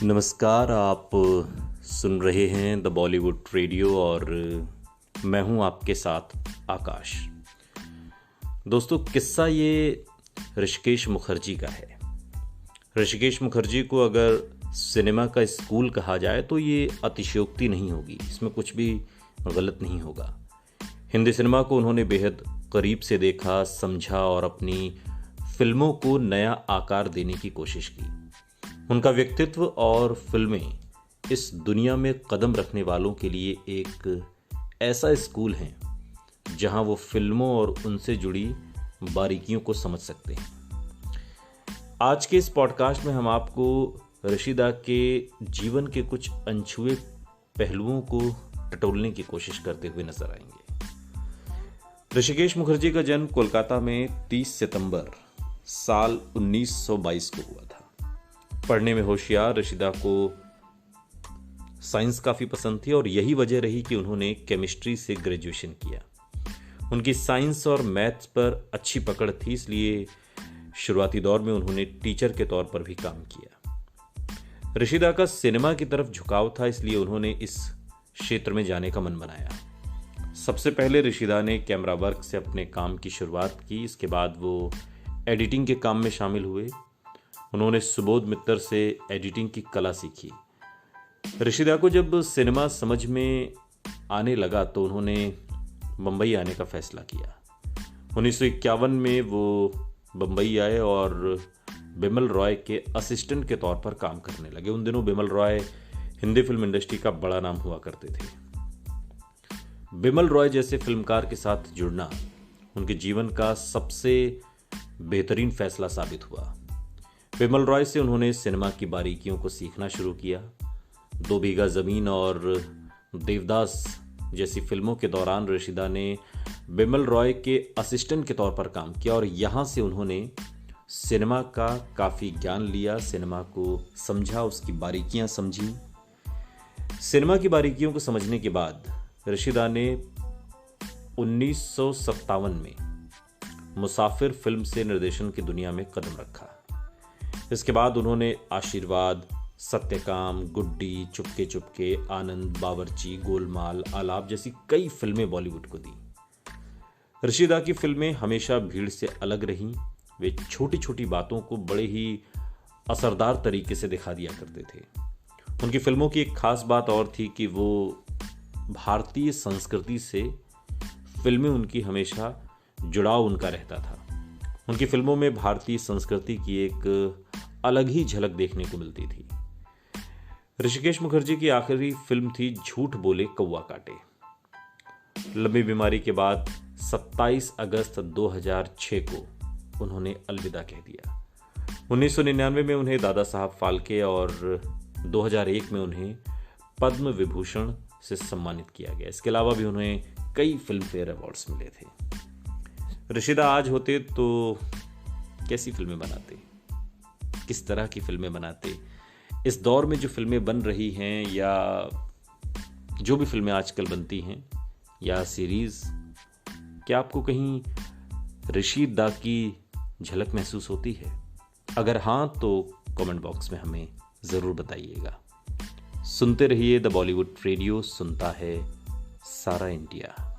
नमस्कार। आप सुन रहे हैं द बॉलीवुड रेडियो और मैं हूं आपके साथ आकाश। दोस्तों, किस्सा ये ऋषिकेश मुखर्जी का है। ऋषिकेश मुखर्जी को अगर सिनेमा का स्कूल कहा जाए तो ये अतिशयोक्ति नहीं होगी, इसमें कुछ भी गलत नहीं होगा। हिंदी सिनेमा को उन्होंने बेहद करीब से देखा, समझा और अपनी फिल्मों को नया आकार देने की कोशिश की। उनका व्यक्तित्व और फिल्में इस दुनिया में कदम रखने वालों के लिए एक ऐसा स्कूल है जहां वो फिल्मों और उनसे जुड़ी बारीकियों को समझ सकते हैं। आज के इस पॉडकास्ट में हम आपको ऋषिदा के जीवन के कुछ अनछुए पहलुओं को टटोलने की कोशिश करते हुए नजर आएंगे। ऋषिकेश मुखर्जी का जन्म कोलकाता में 30 सितंबर साल 1922 को हुआ था। पढ़ने में होशियार ऋषिदा को साइंस काफ़ी पसंद थी और यही वजह रही कि उन्होंने केमिस्ट्री से ग्रेजुएशन किया। उनकी साइंस और मैथ्स पर अच्छी पकड़ थी, इसलिए शुरुआती दौर में उन्होंने टीचर के तौर पर भी काम किया। ऋषिदा का सिनेमा की तरफ झुकाव था, इसलिए उन्होंने इस क्षेत्र में जाने का मन बनाया। सबसे पहले ऋषिदा ने कैमरा वर्क से अपने काम की शुरुआत की। इसके बाद वो एडिटिंग के काम में शामिल हुए। उन्होंने सुबोध मित्तर से एडिटिंग की कला सीखी। ऋषिदा को जब सिनेमा समझ में आने लगा तो उन्होंने बम्बई आने का फैसला किया। 1951 में वो बम्बई आए और बिमल रॉय के असिस्टेंट के तौर पर काम करने लगे। उन दिनों बिमल रॉय हिंदी फिल्म इंडस्ट्री का बड़ा नाम हुआ करते थे। बिमल रॉय जैसे फिल्मकार के साथ जुड़ना उनके जीवन का सबसे बेहतरीन फैसला साबित हुआ। बिमल रॉय से उन्होंने सिनेमा की बारीकियों को सीखना शुरू किया। 2 बीघा जमीन और देवदास जैसी फिल्मों के दौरान ऋषिदा ने बिमल रॉय के असिस्टेंट के तौर पर काम किया और यहाँ से उन्होंने सिनेमा का काफ़ी ज्ञान लिया, सिनेमा को समझा, उसकी बारीकियां समझी। सिनेमा की बारीकियों को समझने के बाद ऋषिदा ने 1957 में मुसाफिर फिल्म से निर्देशन की दुनिया में कदम रखा। इसके बाद उन्होंने आशीर्वाद, सत्यकाम, गुड्डी, चुपके चुपके, आनंद, बावर्ची, गोलमाल, आलाप जैसी कई फिल्में बॉलीवुड को दी। ऋषिदा की फिल्में हमेशा भीड़ से अलग रहीं। वे छोटी छोटी बातों को बड़े ही असरदार तरीके से दिखा दिया करते थे। उनकी फिल्मों की एक खास बात और थी कि वो भारतीय संस्कृति से फिल्में उनकी हमेशा जुड़ाव उनका रहता था। उनकी फिल्मों में भारतीय संस्कृति की एक अलग ही झलक देखने को मिलती थी। ऋषिकेश मुखर्जी की आखिरी फिल्म थी झूठ बोले कौवा काटे। लंबी बीमारी के बाद 27 अगस्त 2006 को उन्होंने अलविदा कह दिया। 1999 में उन्हें दादा साहब फाल्के और 2001 में उन्हें पद्म विभूषण से सम्मानित किया गया। इसके अलावा भी उन्हें कई फिल्म फेयर अवार्ड्स मिले थे। ऋषिदा आज होते तो कैसी फिल्में बनाते, किस तरह की फिल्में बनाते? इस दौर में जो फिल्में बन रही हैं या जो भी फिल्में आजकल बनती हैं या सीरीज, क्या आपको कहीं ऋषिदा की झलक महसूस होती है? अगर हाँ तो कमेंट बॉक्स में हमें ज़रूर बताइएगा। सुनते रहिए द बॉलीवुड रेडियो, सुनता है सारा इंडिया।